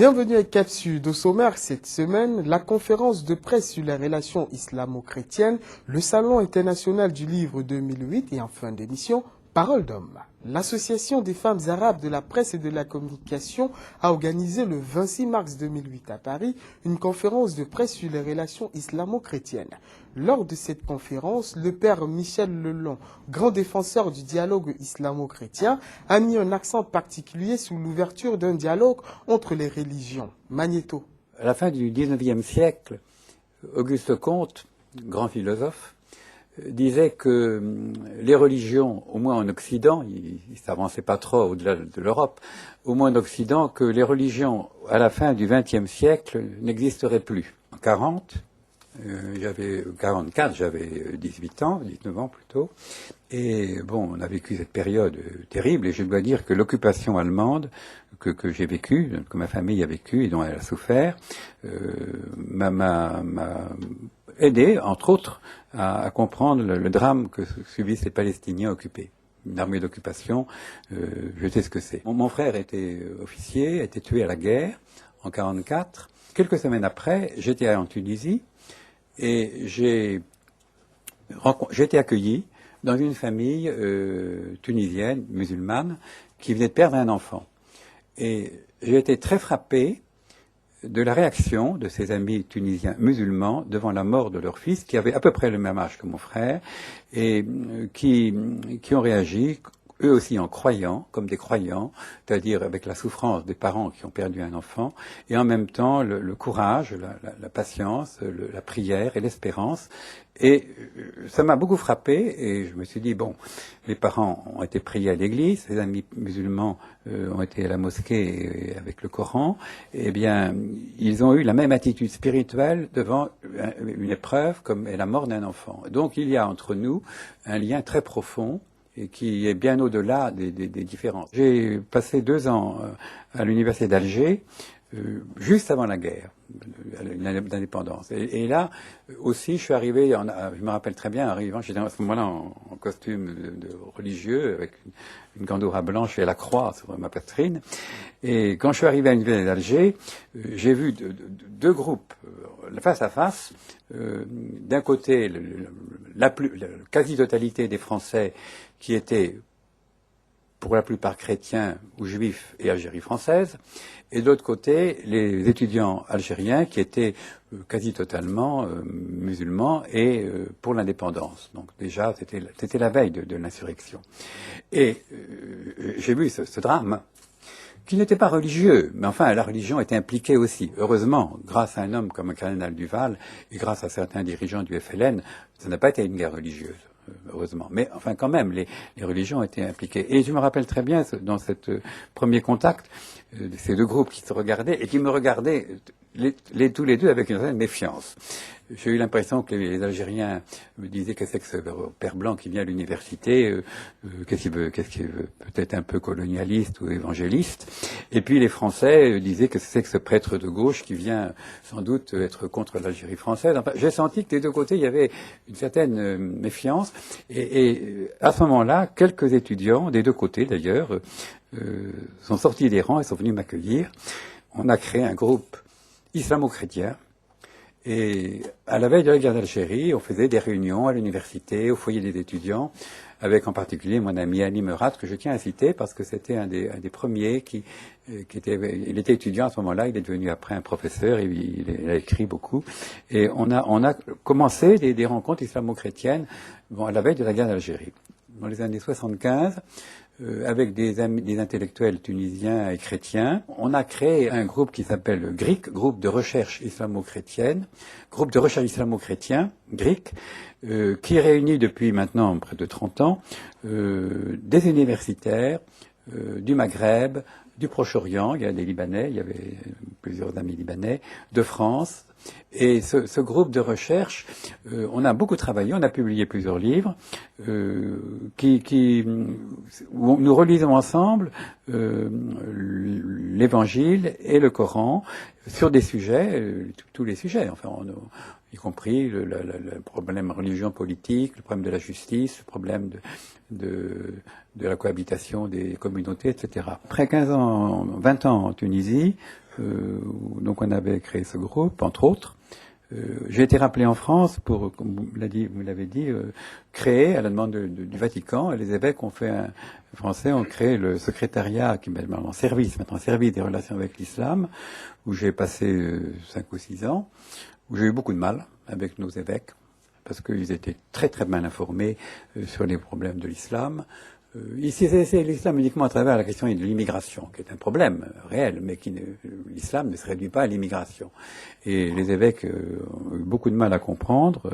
Bienvenue à Cap Sud. Au sommaire cette semaine, la conférence de presse sur les relations islamo-chrétiennes, le Salon international du livre 2008 et en fin d'émission, Parole d'homme. L'Association des femmes arabes de la presse et de la communication a organisé le 26 mars 2008 à Paris une conférence de presse sur les relations islamo-chrétiennes. Lors de cette conférence, le père Michel Lelon, grand défenseur du dialogue islamo-chrétien, a mis un accent particulier sur l'ouverture d'un dialogue entre les religions. Magnéto. À la fin du XIXe siècle, Auguste Comte, grand philosophe, disait que les religions, au moins en Occident, il ne s'avançait pas trop au-delà de l'Europe, au moins en Occident, que les religions, à la fin du XXe siècle, n'existeraient plus. En 44, j'avais 18 ans, 19 ans plutôt, et bon, on a vécu cette période terrible, et je dois dire que l'occupation allemande que j'ai vécue, que ma famille a vécue et dont elle a souffert, m'a aidé, entre autres, à comprendre le drame que subissent les Palestiniens occupés. Une armée d'occupation, je sais ce que c'est. Mon frère était officier, a été tué à la guerre en 44. Quelques semaines après, j'étais en Tunisie et j'ai été accueilli dans une famille tunisienne, musulmane, qui venait de perdre un enfant. Et j'ai été très frappé de la réaction de ses amis tunisiens musulmans devant la mort de leur fils, qui avait à peu près le même âge que mon frère, et qui ont réagi, eux aussi en croyant, comme des croyants, c'est-à-dire avec la souffrance des parents qui ont perdu un enfant, et en même temps le courage, la patience, la prière et l'espérance. Et ça m'a beaucoup frappé, et je me suis dit, bon, les parents ont été priés à l'église, les amis musulmans ont été à la mosquée avec le Coran, et bien, ils ont eu la même attitude spirituelle devant une épreuve comme la mort d'un enfant. Donc il y a entre nous un lien très profond, et qui est bien au-delà des différences. J'ai passé 2 ans à l'université d'Alger, juste avant la guerre d'indépendance. Et là aussi, je suis arrivé, je me rappelle très bien, arrivant, j'étais à ce moment-là en costume de religieux, avec une gandoura blanche et la croix sur ma poitrine. Et quand je suis arrivé à l'université d'Alger, j'ai vu deux groupes face à face. D'un côté, la quasi-totalité des Français qui étaient pour la plupart chrétiens ou juifs et Algérie française, et de l'autre côté, les étudiants algériens qui étaient quasi totalement musulmans et pour l'indépendance. Donc déjà, c'était la veille de l'insurrection. Et j'ai vu ce drame, qui n'était pas religieux, mais enfin, la religion était impliquée aussi. Heureusement, grâce à un homme comme le cardinal Duval, et grâce à certains dirigeants du FLN, ça n'a pas été une guerre religieuse. Heureusement. Mais enfin, quand même, les religions étaient impliquées. Et je me rappelle très bien, dans ce premier contact, ces deux groupes qui se regardaient et qui me regardaient tous les deux avec une certaine méfiance. J'ai eu l'impression que les Algériens me disaient que c'est que ce père blanc qui vient à l'université, qu'est-ce qu'il veut, peut-être un peu colonialiste ou évangéliste. Et puis les Français disaient que c'est que ce prêtre de gauche qui vient sans doute être contre l'Algérie française. Enfin, j'ai senti que des deux côtés, il y avait une certaine méfiance. Et à ce moment-là, quelques étudiants, des deux côtés d'ailleurs, sont sortis des rangs et sont venus m'accueillir. On a créé un groupe islamo-chrétien. Et à la veille de la guerre d'Algérie, on faisait des réunions à l'université, au foyer des étudiants, avec en particulier mon ami Ali Merat, que je tiens à citer parce que c'était un des premiers il était étudiant à ce moment-là, il est devenu après un professeur, il a écrit beaucoup. Et on a commencé des rencontres islamo-chrétiennes, à la veille de la guerre d'Algérie. Dans les années 75, avec des intellectuels tunisiens et chrétiens, on a créé un groupe qui s'appelle GRIC, groupe de recherche islamo-chrétienne, groupe de recherche islamo-chrétien, GRIC, qui réunit depuis maintenant près de 30 ans des universitaires du Maghreb, du Proche-Orient, il y a des Libanais, il y avait plusieurs amis libanais, de France. Et ce groupe de recherche, on a beaucoup travaillé, on a publié plusieurs livres, où nous relisons ensemble l'Évangile et le Coran sur des sujets, tous les sujets, enfin, y compris le problème religion politique, le problème de la justice, le problème de la cohabitation des communautés, etc. Après 15 ans, 20 ans en Tunisie, Donc on avait créé ce groupe, entre autres. J'ai été rappelé en France pour, comme vous l'avez dit, créer à la demande du Vatican. Et les évêques français ont créé le secrétariat qui est maintenant service des relations avec l'islam, où j'ai passé 5 ou 6 ans, où j'ai eu beaucoup de mal avec nos évêques, parce qu'ils étaient très très mal informés sur les problèmes de l'islam. Ici, c'est l'islam uniquement à travers la question de l'immigration, qui est un problème réel, mais l'islam ne se réduit pas à l'immigration. Et les évêques ont eu beaucoup de mal à comprendre.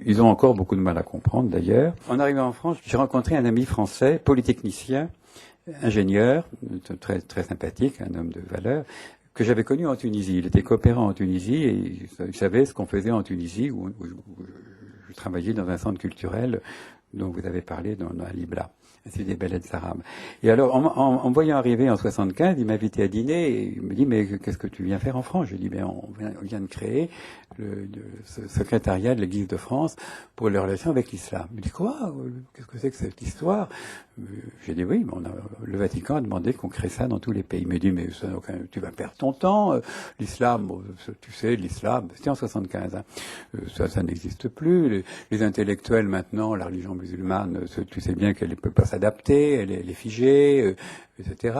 Ils ont encore beaucoup de mal à comprendre, d'ailleurs. En arrivant en France, j'ai rencontré un ami français, polytechnicien, ingénieur, très, très sympathique, un homme de valeur, que j'avais connu en Tunisie. Il était coopérant en Tunisie et il savait ce qu'on faisait en Tunisie, où je travaillais dans un centre culturel dont vous avez parlé dans Libla. C'est des belles arabes. Et alors, en me voyant arriver en 75, il m'invitait à dîner et il me dit, mais qu'est-ce que tu viens faire en France? Je lui dis, on vient de créer ce secrétariat de l'Église de France pour les relations avec l'islam. Il me dit, quoi? Qu'est-ce que c'est que cette histoire? J'ai dit, oui, le Vatican a demandé qu'on crée ça dans tous les pays. Il me dit, mais tu vas perdre ton temps. L'islam, tu sais, l'islam, c'était en 75. Hein. Ça n'existe plus. Les intellectuels maintenant, la religion musulmane, tu sais bien qu'elle ne peut pas s'adapter, elle est figée, etc.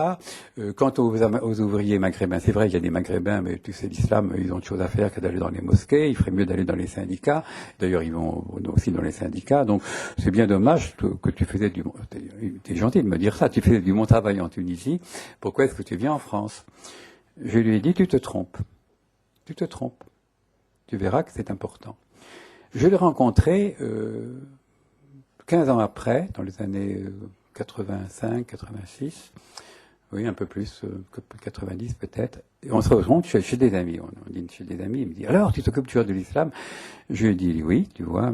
Quant aux ouvriers maghrébins, c'est vrai qu'il y a des maghrébins, mais tu sais, l'islam, ils ont autre chose à faire que d'aller dans les mosquées. Il ferait mieux d'aller dans les syndicats. D'ailleurs, ils vont aussi dans les syndicats. Donc, c'est bien dommage que tu faisais t'es gentil de me dire ça. Tu faisais du bon travail en Tunisie. Pourquoi est-ce que tu viens en France? Je lui ai dit, tu te trompes. Tu te trompes. Tu verras que c'est important. Je l'ai rencontré 15 ans après, dans les années 85, 86, oui, un peu plus que 90 peut-être. Et on se retrouve chez des amis. On dîne chez des amis. Il me dit, alors, tu t'occupes toujours de l'islam? Je lui dis, oui, tu vois.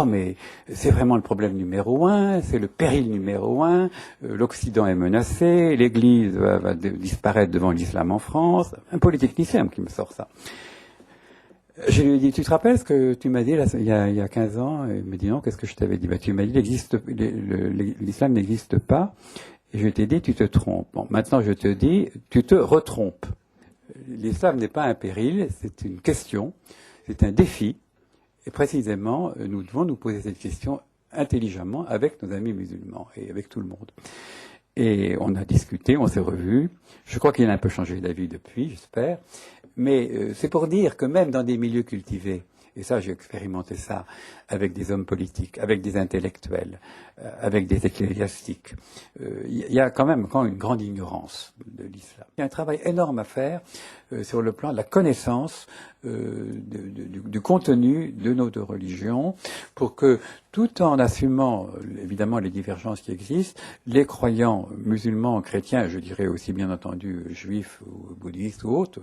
Mais c'est vraiment le problème numéro 1, c'est le péril numéro 1. L'Occident est menacé, l'Église va disparaître devant l'islam en France. Un polytechnicien qui me sort ça. Je lui ai dit, tu te rappelles ce que tu m'as dit là, il y a 15 ans? Il me dit, non, qu'est-ce que je t'avais dit? Tu m'as dit, l'islam n'existe pas. Et je t'ai dit, tu te trompes. Bon, maintenant je te dis, tu te retrompes. L'islam n'est pas un péril, c'est une question, c'est un défi. Et précisément, nous devons nous poser cette question intelligemment avec nos amis musulmans et avec tout le monde. Et on a discuté, on s'est revus. Je crois qu'il a un peu changé d'avis depuis, j'espère. Mais c'est pour dire que même dans des milieux cultivés, et ça j'ai expérimenté ça avec des hommes politiques, avec des intellectuels, avec des ecclésiastiques, il y a quand même une grande ignorance de l'islam. Il y a un travail énorme à faire sur le plan de la connaissance du contenu de nos deux religions, pour que, tout en assumant évidemment les divergences qui existent, les croyants musulmans, chrétiens, je dirais aussi bien entendu juifs ou bouddhistes ou autres,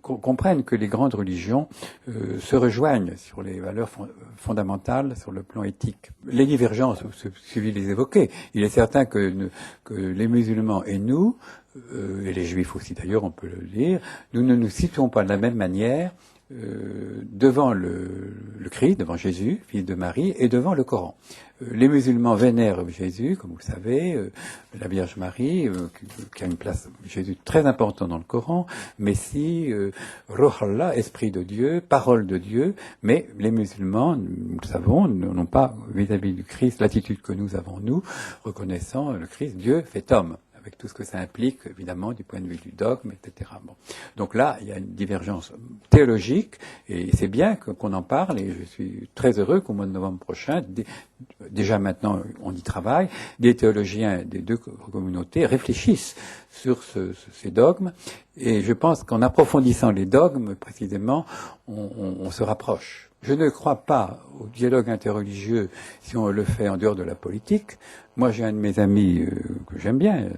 comprennent que les grandes religions se rejoignent sur les valeurs fondamentales, sur le plan éthique. Les divergences, il suffit de les évoquer. Il est certain que les musulmans et nous, et les juifs aussi d'ailleurs, on peut le dire, nous ne nous situons pas de la même manière devant le Christ, devant Jésus, fils de Marie, et devant le Coran. Les musulmans vénèrent Jésus, comme vous savez, la Vierge Marie, qui a une place, Jésus, très importante dans le Coran, Messie, Ruh Allah, Esprit de Dieu, Parole de Dieu, mais les musulmans, nous le savons, n'ont pas, vis-à-vis du Christ, l'attitude que nous avons, nous, reconnaissant le Christ, Dieu fait homme, avec tout ce que ça implique, évidemment, du point de vue du dogme, etc. Bon. Donc là, il y a une divergence théologique, et c'est bien qu'on en parle, et je suis très heureux qu'au mois de novembre prochain, déjà maintenant on y travaille, des théologiens des deux communautés réfléchissent sur ces dogmes, et je pense qu'en approfondissant les dogmes, précisément, on se rapproche. Je ne crois pas au dialogue interreligieux si on le fait en dehors de la politique. Moi, j'ai un de mes amis que j'aime bien,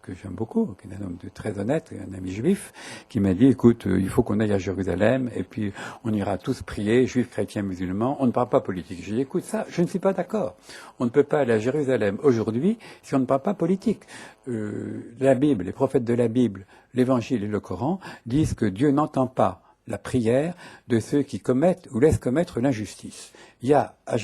que j'aime beaucoup, qui est un homme très honnête, un ami juif, qui m'a dit, écoute, il faut qu'on aille à Jérusalem, et puis on ira tous prier, juifs, chrétiens, musulmans, on ne parle pas politique. J'ai dit, écoute, ça, je ne suis pas d'accord. On ne peut pas aller à Jérusalem aujourd'hui si on ne parle pas politique. La Bible, les prophètes de la Bible, l'Évangile et le Coran disent que Dieu n'entend pas la prière de ceux qui commettent ou laissent commettre l'injustice. Il y a à